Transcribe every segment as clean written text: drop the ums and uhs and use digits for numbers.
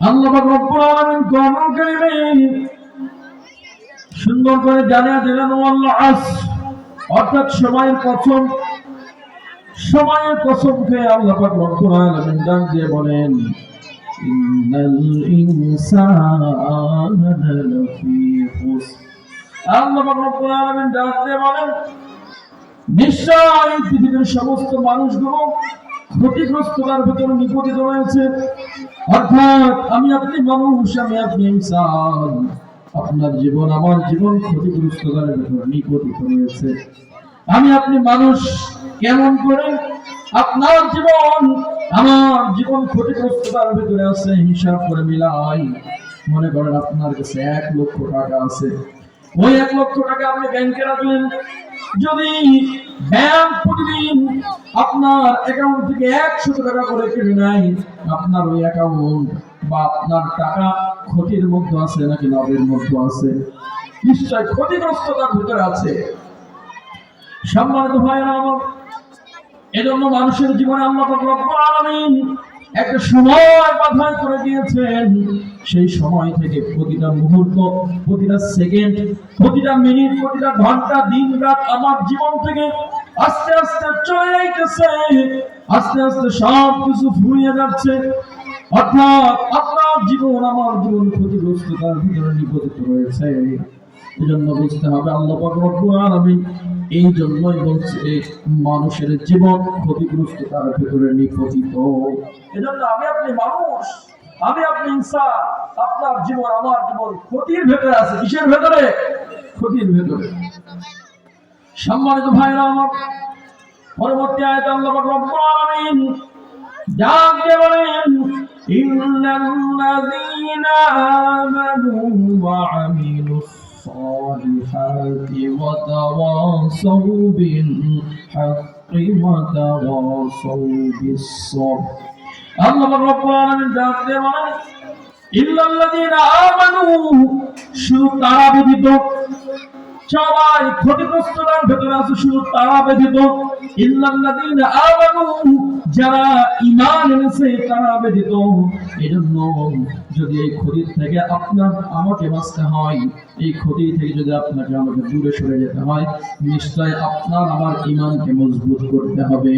আল্লাহ পাক রব্বুল আলামিন কোরআন কারীমে সুন্দর করে জানিয়ে দিলেন ওয়াল আসর, অর্থাৎ সময়ের কসম। সময়ের কসম খেয়ে আল্লাহ পাক রব্বুল আলামিন ডাক দিয়ে বলেন ইন্নাল ইনসানা লাফি খুসর। আল্লাহ পাক রব্বুল আলামিন ডাক দিয়ে বলেন নিশ্চয় পৃথিবীর সমস্ত মানুষগুলো ক্ষতিগ্রস্ততার ভিতরে নিপতিত রয়েছে। অর্থাৎ আমি আপনি মানুষ, আমি আপনি ইনসান, আপনার জীবন আমার জীবন ক্ষতিগ্রস্ততার ভিতরে নিপতিত রয়েছে। আমি আপনি মানুষ কেমন করে আপনার জীবন আমার জীবন ক্ষতিগ্রস্ততার ভিতরে আছে হিসাব করে মিলাই। মনে করেন আপনার কাছে 1 লক্ষ টাকা আছে, ওই 1 লক্ষ টাকা আপনি ব্যাংকে রাখলেন। যদি ব্যাংক প্রতিদিন আপনার অ্যাকাউন্ট থেকে 100 টাকা করে কেটে নেয়, আপনার ওই অ্যাকাউন্ট বা আপনার টাকা ক্ষতির মধ্যে আছে নাকি লাভের মধ্যে আছে? নিশ্চয় ক্ষতিগ্রস্ততার ভিতরে আছে। সম্মানিত ভাইরা আমার, এজন্য মানুষের জীবনে আল্লাহ পাক রব্বুল আলামিন একটা সময় বাধাই করে দিয়েছেন। সেই সময় থেকে প্রতিটা মুহূর্ত, প্রতিটা সেকেন্ড, প্রতিটা মিনিট, প্রতিটা ঘন্টা, দিন রাত আমার জীবন থেকে আস্তে আস্তে চলে যাইতেছে। আস্তে আস্তে সব কিছু ফুরিয়ে যাচ্ছে। অর্থাৎ আপনার জীবন আমার জীবন ক্ষতিগ্রস্ততার ভিতরে নিপতিত রয়েছে। এজন্য বুঝতে হবে আল্লাহ পাক রব্বুল আলামিন এই জন্যই বলছে মানুষের জীবন ক্ষতিগ্রস্ততার ভিতরে নিপতিত। এজন্য আমি আপনি মানুষ, আমি আপনি ইনসান, আপনার জীবন আমার জীবন ক্ষতির ভেতরে আছে। কিসের ভেতরে? ক্ষতির ভেতরে। সম্মানিত ভাইরা আমার, পরবর্তী আয়াতে আল্লাহ পাক রব্বুল আলামিন ডাক দিয়ে বলেন ইন্নাল্লাযীনা আমানু ওয়া আমিলুস الصالحات وتواصوا بالحق وتواصوا بالصبر। আল্লাহ রাব্বুল আলামিন ডাক দিয়ে বলেন ইল্লাল্লাযীনা আমানু, শুধু তারা ব্যতীত, সবাই ক্ষতিগ্রস্ততার ভেতরে আছে, শুধু তারা ব্যতীত। ইল্লাল্লাযীনা আমানু, যারা ঈমান এনেছে তারা ব্যতীত। এজন্য যদি এই ক্ষতির থেকে আপনার আমাকে বাঁচতে হয়, এই ক্ষতি থেকে যদি আপনাকে আমাকে দূরে সরে যেতে হয়, নিশ্চয় আপনার আমার ঈমানকে মজবুত করতে হবে।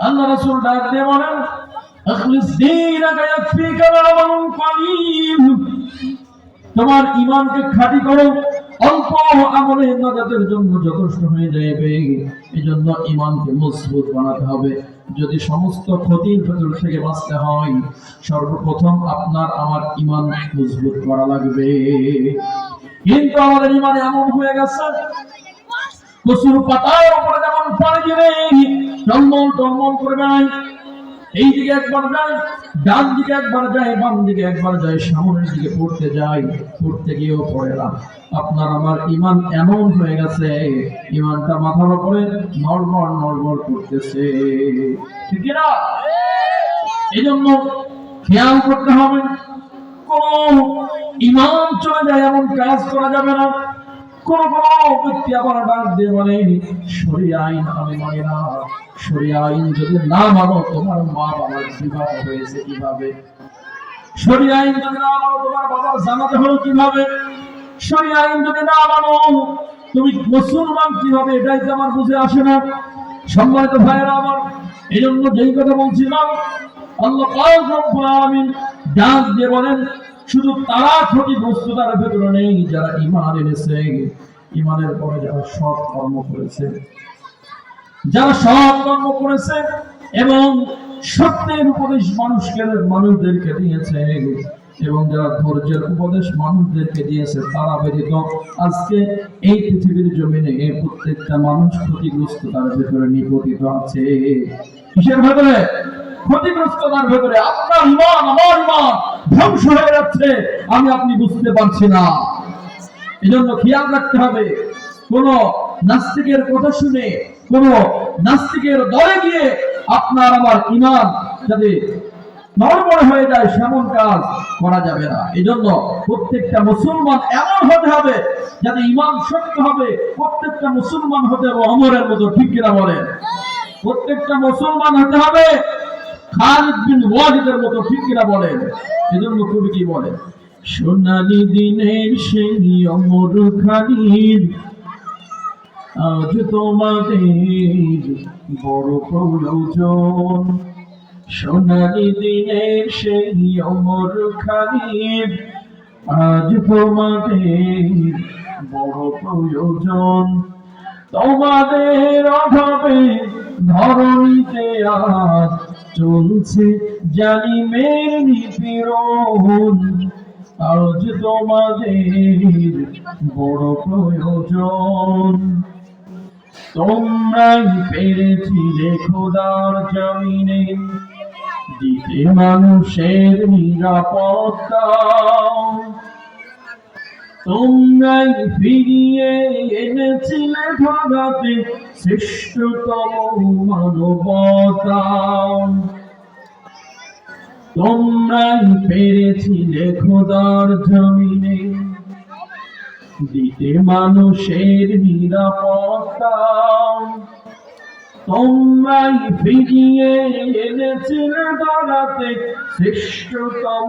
আল্লাহ রাসূল ডাক দিয়ে বলেন আখলিস দীনাকা ইয়াকফিকা আমালুন কলিল, তোমার ঈমানকে খাঁটি করো, অল্প আমলে নাজাতের জন্য যথেষ্ট হয়ে যাবে। এজন্য ঈমানকে মজবুত বানাতে হবে। যদি সমস্ত ক্ষতির ভেতর থেকে বাঁচতে হয়, সর্বপ্রথম আপনার আমার ঈমান মজবুত করা লাগবে। কিন্তু আমাদের ঈমান এমন হয়ে গেছে, কচুর পাতার উপরে যেমন পানি দিলে টলমল টলমল করে বেড়ায়, এই দিকে একবার যায়, ডান দিকে একবার যায়, বাম দিকে একবার যায়, সামনের দিকে পড়তে যায়, পড়তে গিয়েও পড়ে না। আপনার আমার ঈমান এমন হয়ে গেছে, ঈমানটা মাথার উপরে নড়বড় নড়বড় করতেছে, ঠিক না? এই জন্য খেয়াল করতে হবে, কোন ঈমান চলে যায় এমন কাজ করা যাবে না। কোন ব্যক্তি আবার ডাক দিয়ে বলে শরীয়ত আইন আমি মানি না। শরীয়ত আইন যদি না মানো, তোমার মা বাবার বিবাহ হয়েছে কিভাবে? শরীয়ত আইন যদি না মানো, তোমার বাবার জানাতে হলো কিভাবে? শরীয়ত আইন যদি না মানো, তুমি মুসলমান কিভাবে? এটাই তো আমার বুঝে আসে না। সম্মানিত ভাইয়েরা আমার, এই জন্য যেই কথা বলছিলাম, আল্লাহ পাক রব্বুল আলামিন ডাক দিয়ে বলেন শুধু তারা ক্ষতিগ্রস্ততার ভেতরে নেই যারা ঈমান এনেছে, ঈমানের পরে যারা সৎ কর্ম করেছে, যারা সৎ কর্ম করেছে এবং সত্যের উপদেশ মানুষদেরকে দিয়েছে, এবং যারা ধৈর্যের উপদেশ মানুষদেরকে দিয়েছে, তারা ব্যতীত আজকে এই পৃথিবীর জমিনে প্রত্যেকটা মানুষ ক্ষতিগ্রস্ততার ভেতরে নিপতিত আছে। কিসের ভেতরে? ক্ষতিগ্রস্ততার ভেতরে। আপনার ঈমান আমার ঈমান ধ্বংস হয়ে যাচ্ছে, আমি আপনি বুঝতে পারছি না। এজন্য খেয়াল রাখতে হবে, কোন নাস্তিকের কথা শুনে, কোন নাস্তিকের দলে গিয়ে আপনার আমার ঈমান যাতে নড়বড় হয়ে যায়, সেমন কাজ করা যাবে না। এজন্য প্রত্যেকটা মুসলমান এমন হতে হবে যাতে ঈমান শক্ত হবে। প্রত্যেকটা মুসলমান হতে হবে ওমরের মতো, ঠিক কিনা বলেন? প্রত্যেকটা মুসলমান হতে হবে খালিদ বিন ওয়ালিদের মতো, ঠিক কিনা বলেন? এজন্য কবি কি বলেন? সোনালি দিনের সেই অমর খালিদ, আজ তোমাদের বড় প্রয়োজন। সোনালি দিনের সেই অমর খালিদ, আজ তোমাদের বড় প্রয়োজন। তোমাদের অভাবে ধরণীতে আজ চলছে জালিমের নিপীড়ন, আজ তোমাদের বড় প্রয়োজন। তোমরাই পেরেছিলে খোদার জমিনে দিতে মানুষের নিরাপত্তা, তোমরাই ফিরিয়ে এনেছিলে ধরাতে শ্রেষ্ঠতম মানবতা। তোমরাই পেরেছিলে খোদার জমিনে দিতে মানুষের নিরাপত্তা, তোমরাই ফিরিয়ে এনেছিলে ধরাতে শ্রেষ্ঠতম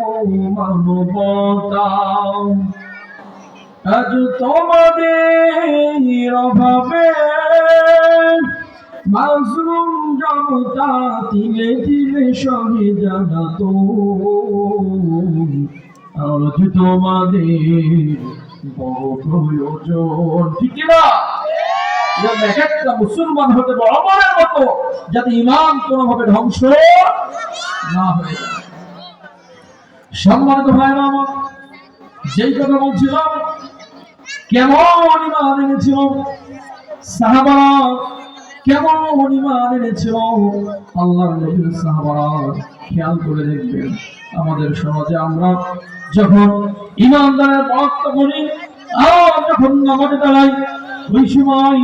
মানবতা। আজ তোমাদের অভাবে মাসরুম জনতা তিলে তিলে সহে জানাত, আজ তোমাদের বড় প্রয়োজন। ঠিক না? একটা মুসলমান হতে বড় অমরের মতো, যাতে ইমান কোনোভাবে ধ্বংস না হয়ে যায়। সম্মানিত ভাইরা আমার, যেই কথা বলছিলাম, কেমন ইমান এনেছিল সাহাবারা, কেমন ইমান এনেছিল আল্লাহর নবীর সাহাবারা। খেয়াল করে দেখবেন, আমাদের সমাজে আমরা যখন ইমানদারের মহত্ব করি আর যখন নামাজে দাঁড়াই, ওই সময়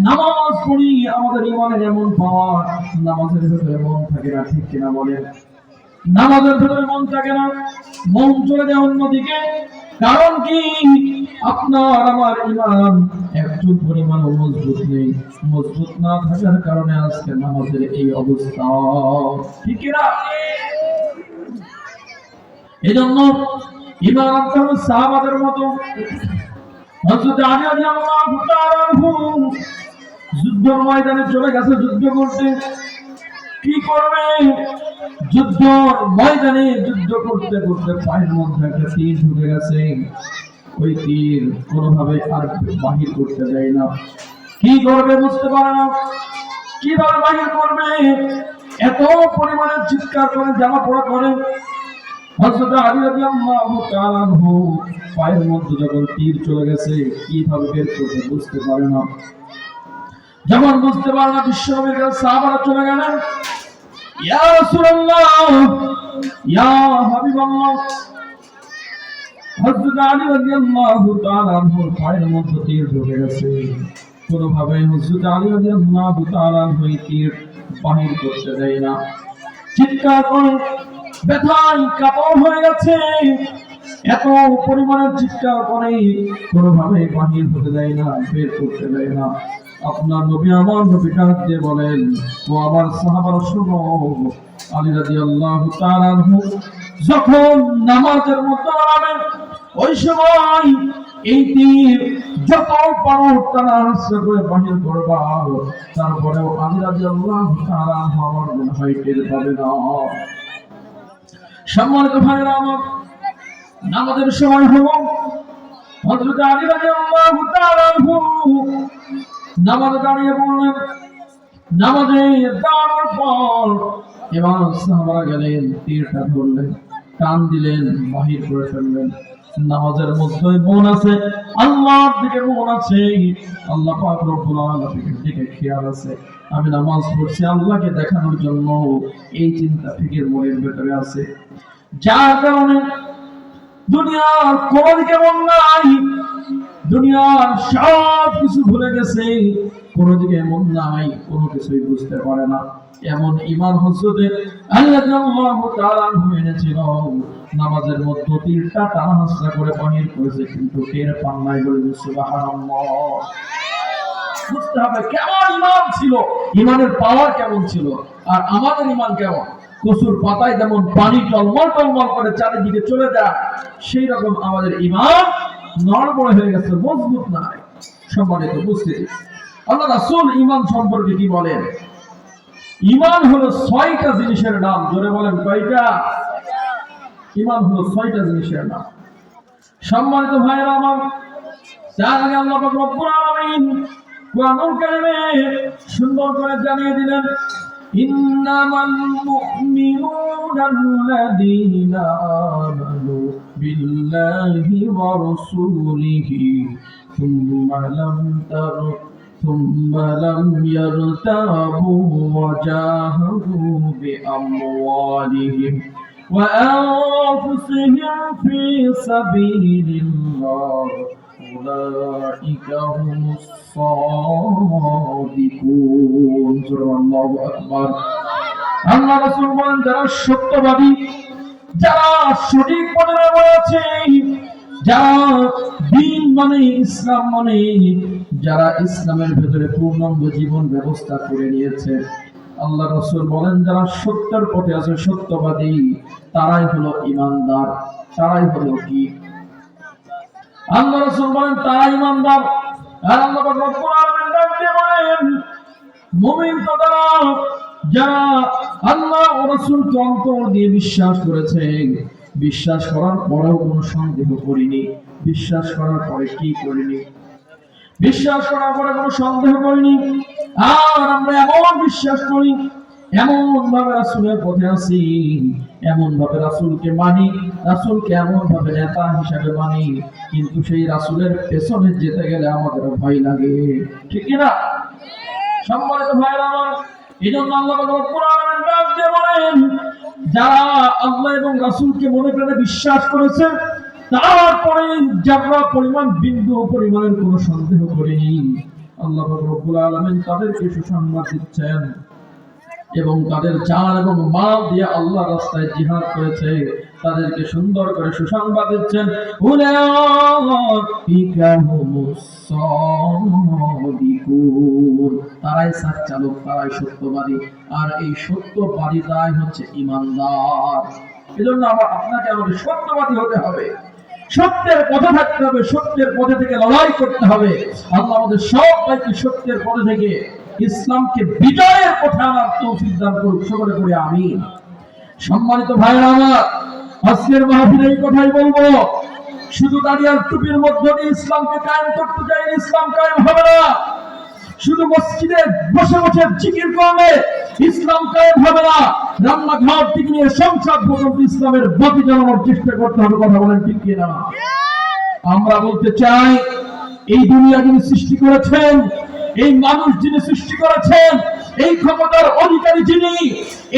নামাজ পড়ি, আমাদের ইমানের এমন পাওয়ার, নামাজের ভেতরে মন থাকে না। ঠিক কিনা বলেন? নামাজের ভেতরে মন থাকে না, মন চলে যায় অন্যদিকে। কারণ কি? আপনার আমার ইমান একটু পরিমাণ মজবুত নেই। মজবুত না থাকার কারণে আজকে নামাজের এই অবস্থা। ঠিক না? এই জন্য ইমান আনতে হবে সাহাবাদের মতো। হযরত আলী রাদিয়াল্লাহু তাআলা আনহু যুদ্ধের ময়দানে চলে গেছে যুদ্ধ করতে। কি করবে? যুদ্ধ ময়দানে যুদ্ধ করতে করতে পায়ের মধ্যে একটা তীর ঢুকে গেছে। ওই তীর কোনোভাবে আর বাহির করতে দেয় না। কি করবে বুঝতে পারে না, কিভাবে বাহির করবে। এত পরিমাণে চিৎকার করে, জামা পড়া করে। হযরত আলী রাদিয়াল্লাহু তাআলা আনহু পায়ের মধ্যে যখন তীর চলে গেছে, কিভাবে বের করবে বুঝতে পারে না। যখন বুঝতে পারে না, বিশ্বনবীর কাছে সাহাবারা চলে গেলেন। ইয়া রাসূলুল্লাহ, ইয়া হাবিবাল্লাহ, হযরত আলী রাদিয়াল্লাহু তাআলা আনহু পায়ের মধ্যে তীর ঢুকে গেছে। কোনোভাবে হযরত আলী রাদিয়াল্লাহু তাআলা আনহু তীর বাহির করতে দেয় না। চিৎকার করে ব্যথায় কাতর হয়ে গেছে। এত পরিমাণের চিৎকার করে কোনোভাবে বাহির হতে দেয় না, বের করতে দেয় না। আপনার নবী আমার নবী ডাক দিয়ে বলেন, ও আমার সাহাবারা শোনো, আলী রাদিয়াল্লাহু তাআলা আনহু যখন নামাজের মধ্যে দাঁড়াবেন, ওই সময় এই তীর যত পারো টানা হাসা করে বাহির করবা, তারপরেও আলী রাদিয়াল্লাহু তাআলা আনহু আমার মনে হয় টের পাবে না। সম্মানিত ভাইরা আমার, নামাজের সময় হলো। হযরত আলী রাদিয়াল্লাহু তাআলা আনহু নামাজে দাঁড়িয়ে পড়লেন। নামাজে দাঁড়ানোর পর এবার সাহাবারা গেলেন, তীরটা ধরলেন, টান দিলেন, বাহির করে ফেললেন। নামাজের মধ্যে মন আছে, আল্লাহর দিকে মন আছে, আল্লাহ পাক রব্বুল আলামিনের দিকে খেয়াল আছে। আমি নামাজ পড়ছি আল্লাহকে দেখানোর জন্য, এই চিন্তা ফিকির মনের ভেতরে আছে। যার কারণে দুনিয়ার কোন দিকে মন নাই, দুনিয়ার সব কিছু ভুলে গেছে, কোনো দিকে মন নাই, কোনো কিছুই বুঝতে পারে না। এমন ঈমান হযরত আলী রাদিয়াল্লাহু তাআলা আনহু এনেছিল। নামাজের মধ্যে তীরটা টানা হাসরা করে বাহির করেছে, কিন্তু টের পান নাই। বলে সুবহানাল্লাহ। বুঝতে হবে কেমন ঈমান ছিল, ঈমানের পাওয়ার কেমন ছিল, আর আমাদের ঈমান কেমন। কচুর পাতায় যেমন পানি টলমল টলমল করে চারিদিকে চলে যায়, সেই রকম আমাদের ঈমান নড়বড়ে হয়ে গেছে, মজবুত নাই। সম্মানিত উপস্থিতি, আল্লাহ রাসূল ঈমান সম্পর্কে কি বলেন? ঈমান হলো 6টা জিনিসের নাম। জোরে বলেন, কয়টা? ঈমান হলো 6টা জিনিসের নাম। সম্মানিত ভাইরা আমার, তার আগে আল্লাহ পাক রব্বুল আলামিন কোরআনুল কারীমে সুন্দর করে জানিয়ে দিলেন, ইন্নামাল মুমিনুনা আল্লাযীনা আমানু বিল্লাহি ওয়া রাসূলিহি সুম্মা লাম ইয়ারতাবু ওয়া জাহাদু বিআমওয়ালিহিম ওয়া আনফুসিহিম ফি সাবিলিল্লাহ উলাইকা হুমুস সাদিকুন। আল্লাহু আকবার। আল্লাহ রাসূল বলেন, যারা সত্যবাদী, যারা সঠিক পথে রয়েছে, যারা দ্বীন মানে ইসলাম মানে, যারা ইসলামের ভেতরে পূর্ণাঙ্গ জীবন ব্যবস্থা করে নিয়েছে, আল্লাহ রাসূল বলেন যারা সত্যের পথে আছে, সত্যবাদী, তারাই হলো ঈমানদার। তারাই হলো কি? আল্লাহ রাসূল বলেন তারা ঈমানদার। আর আল্লাহ পাক রব্বুল আলামিন ডাক দিয়ে বলেন, মুমিন তো তারা যারা আল্লাহ ও রাসূলকে অন্তর দিয়ে বিশ্বাস করেছে, বিশ্বাস করার পরেও কোনো সন্দেহ করিনি। বিশ্বাস করার পরে কি করিনি? বিশ্বাস করার পরে কোনো সন্দেহ করিনি। আর আমরা এমন বিশ্বাস করি, এমন ভাবে রাসূলের পথে আছি, এমন ভাবে রাসূলকে মানি, রাসূলকে এমন ভাবে নেতা হিসেবে মানি, কিন্তু সেই রাসূলের পেছনে যেতে গেলে আমাদের ভয় লাগে, ঠিক কি না? সম্মানিত ভাইরা আমার, এজন্য আল্লাহ রব্বুল আলামিন ডাক দিয়ে বলেন, যারা আল্লাহ এবং রাসূলকে মনে প্রাণে বিশ্বাস করেছে, তারপরে যারা পরিমাণ বিন্দু পরিমাণের কোনো সন্দেহ করেনি, আল্লাহ রব্বুল আলামিন তাদেরকে সুসংবাদ দিচ্ছেন এবং তাদের জান এবং মাল দিয়ে আল্লাহ রাস্তায় জিহাদ করেছে, তাদেরকে সুন্দর করে সুসংবাদ দিচ্ছেন, উলাইকা হুমুস সাদিকুন। তারাই সচ্চালক, তারাই সত্যবাদী। আর এই সত্যবাদীরাই হচ্ছে ঈমানদার। এজন্য আপনাকে আমাদের সত্যবাদী হতে হবে, সত্যের পথে থাকতে হবে, সত্যের পথে থেকে লড়াই করতে হবে। আল্লাহ আমাদের সবাইকে সত্যের পথে থেকে ইসলামকে বিজয়ের পথে আনার তৌফিক দান করুন, সকলে করে আমিন। সম্মানিত ভাইরা আমার, আজকের মাহফিলে এই কথাই বলবো, শুধু দাঁড়িয়ে টুপির মধ্যে দিয়ে ইসলামকে কায়েম করতে চাইলে ইসলাম কায়েম হবে না। শুধু মসজিদে বসে বসে জিকির করলে ইসলাম কায়েম হবে না। রান্নাঘর থেকে নিয়ে সংসদ পর্যন্ত ইসলামের বাতি জ্বালানোর চেষ্টা করতে হবে। কথা বলেন ঠিক কিনা? আমরা বলতে চাই, এই দুনিয়া যিনি সৃষ্টি করেছেন, এই মানুষ যিনি সৃষ্টি করেছেন, এই ক্ষমতার অধিকারী যিনি,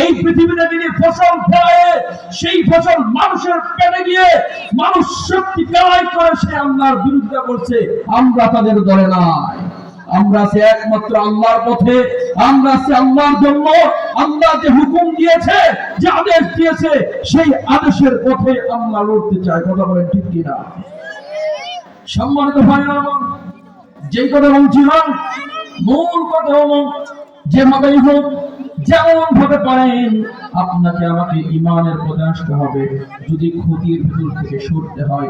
এই পৃথিবীতে যিনি ফসল ফলায়, সেই ফসল মানুষের পেটে গিয়ে মানুষ শক্তি কামাই করে সে আল্লাহর বিরুদ্ধে করছে, আমরা তাদের দলে নাই। আমরা আছি একমাত্র আল্লাহর পথে, আমরা আছি আল্লাহর জন্য। আল্লাহ যে হুকুম দিয়েছে, যে আদেশ দিয়েছে, সেই আদেশের পথে আমরা লড়তে চাই। কথা বলেন ঠিক কিনা? সম্মানিত ভাইরা আমার, যেই কথা বলছিলাম, মূল কথা হলো, যেভাবেই হোক, যেমন ভাবে পারেন, আপনাকে আমাকে ঈমানের পথে আসতে হবে। যদি ক্ষতির ভিতর থেকে সরতে হয়,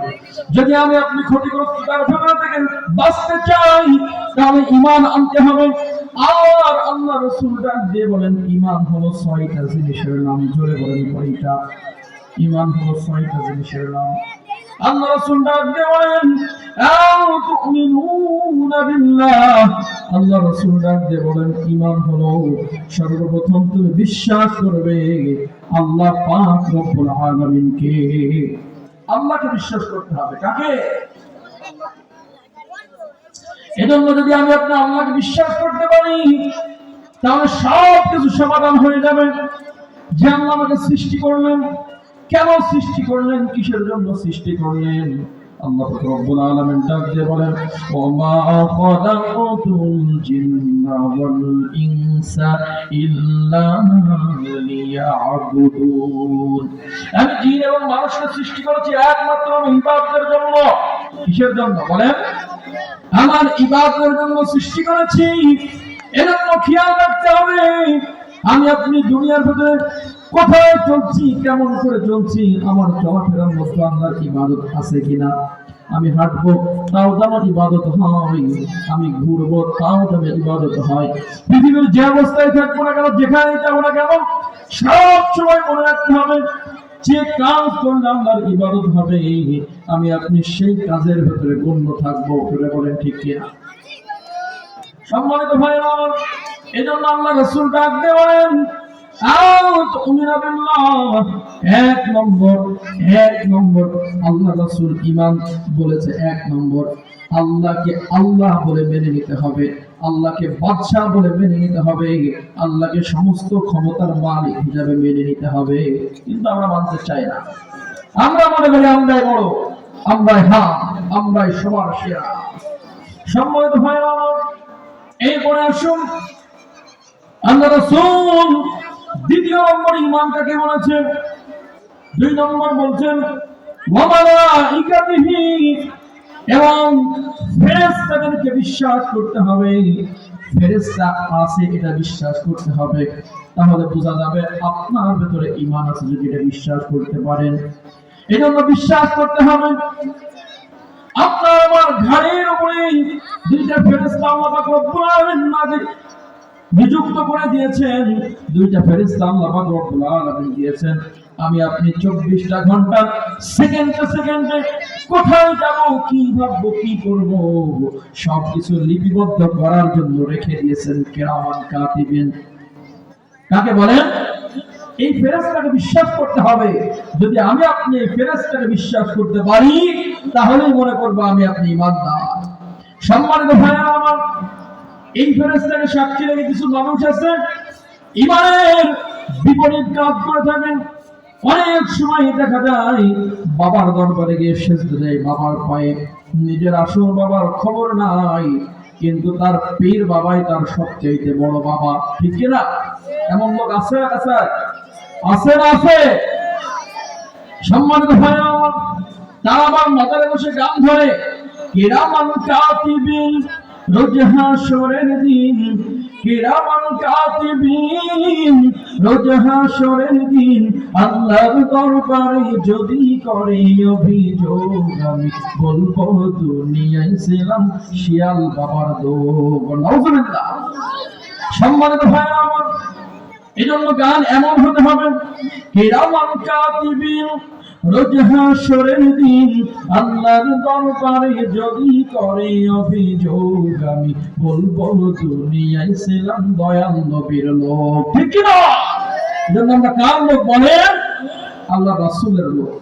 যদি আমি আপনি ক্ষতিগ্রস্ততার ভিতর থেকে বাঁচতে চাই, তাহলে ঈমান আনতে হবে। আর আল্লাহ রাসূল ডাক দিয়ে বলেন, ঈমান হলো 6টা জিনিসের নাম। জোরে বলেন, কয়টা? ঈমান হলো 6টা জিনিসের নাম। আল্লাহ রাসূল ডাক দিয়ে বলেন, তুমিনুনা বিল্লাহ। আল্লাহ রাসূল ডাক দিয়ে বলেন, ঈমান হলো সর্বপ্রথম তুমি বিশ্বাস করবে আল্লাহ পাক রব্বুল আলামিনকে। আল্লাহকে বিশ্বাস করতে হবে। কাকে? এজন্য যদি আমি আপনি আল্লাহকে বিশ্বাস করতে পারি, তাহলে সব কিছু সমাধান হয়ে যাবে। যে আল্লাহ আমাকে সৃষ্টি করলেন, কেন সৃষ্টি করলেন, কিসের জন্য সৃষ্টি করলেন, আল্লাহ রাব্বুল আলামিন ডাক দিয়ে বলেন, ওয়া মা খালাকাতুল জিন্না ওয়াল ইনসা ইল্লা লিয়াবুদুন। আমি জিন এবং মানুষকে সৃষ্টি করেছি একমাত্র ইবাদতের জন্য। কিসের জন্য বলেন? আমার ইবাদতের জন্য সৃষ্টি করেছি। এজন্য খেয়াল রাখতে হবে, আমি আপনি দুনিয়ার ভিতরে কোথায় চলছি, কেমন করে চলছি, আমার চলাফেরার মধ্যে আল্লাহর ইবাদত আছে কিনা। আমি হাঁটবো তাও যেন ইবাদত হয়, আমি ঘুরবো তাও যেন ইবাদত হয়। পৃথিবীর যে অবস্থায় থাকবো না কেন, যেখানে যাবো না কেন, সব সময় মনে রাখতে হবে যে কাজ করলে আল্লাহর ইবাদত হবে, আমি আপনি সেই কাজের ভেতরে গণ্য থাকবো। বলেন ঠিক কিনা? সম্মানিত ভাইরা আমার, এজন্য আল্লাহ রাসূল ডাক দেন এক নম্বর আল্লাহ রাসূল ঈমান বলেছে, এক নম্বর আল্লাহকে আল্লাহ বলে মেনে নিতে হবে, আল্লাহকে বাদশা বলে মেনে নিতে হবে, আল্লাহকে সমস্ত ক্ষমতার মালিক হিসেবে মেনে নিতে হবে। কিন্তু আমরা মানতে চাই না। আমরা মনে করি আমরাই বড়, আমরাই আমরাই সবার সেরা। সম্মানিত ভাইরা আমার, এরপরে আসুন আল্লাহ রাসূল দ্বিতীয় নম্বর ঈমান কাকে বলেছেন? 2 নম্বর বলছেন ওয়া মালাইকাতিহি, এবং ফেরেশতাদেরকে বিশ্বাস করতে হবে। ফেরেশতা আছে এটা বিশ্বাস করতে হবে, তাহলে বোঝা যাবে আপনার ভিতরে ঈমান আছে যদি এটা বিশ্বাস করতে পারেন। এজন্য বিশ্বাস করতে হবে আপনার আমার ঘাড়ের উপরে 2টা ফেরেশতা আল্লাহ পাক রব্বুল আলামিন নিযুক্ত করে দিয়েছেন। 2টা ফেরেশতা আল্লাহ পাক রব্বুল আলামিন দিয়েছেন। আমি আপনি 24টা ঘন্টা সেকেন্ডে কোথায় যাব, কি ভাববো, কি করব, সবকিছু লিপিবদ্ধ করার জন্য রেখে দিয়েছেন কিরামান কাতিবিন। কাকে বলেন? এই ফেরেশতাকে বিশ্বাস করতে হবে। যদি আমি আপনি এই ফেরেশতাকে বিশ্বাস করতে পারি, তাহলেই মনে করব আমি আপনি ঈমানদার। সম্মানিত ভাইরা আমার, এই ফেরেশতাকে সাক্ষী রেখে কিছু মানুষ আছে ঈমানের বিপরীত কাজ করে থাকেন। অনেক সময় দেখা যায় বাবার দরবারে গিয়ে সেজদা দেয় বাবার পায়ে, নিজের আসল বাবার খবর নাই, কিন্তু তার পীর বাবাই তার সবচেয়ে বড় বাবা। ঠিক কিনা? এমন লোক আছে আছে আছে না আছে? সম্মানিত ভাইরা আমার, তারা আবার মাজারে বসে গান ধরে কিরামান কাতিবিন রোজ হাসরের দিন, কিরামান কাতিবিন রোজ হাসরের দিন, আল্লাহর দরবারে যদি করে অভিযোগ, আমি বলবো দুনিয়ায় ছিলাম শিয়াল বাবার দোগ। নাউজুবিল্লাহ। সম্মানিত ভাইরা আমার, এজন্য গান এমন হতে হবে কিরামান কাতিবিন রোজ হাসরের দিন, আল্লাহর দরবারে যদি করে অভিযোগ, আমি বলবো দুনিয়ায় ছিলাম দয়াল নবীর লোক। ঠিক কি না? এজন্য আমরা কার লোক বলেন? আল্লাহ রাসূলের লোক।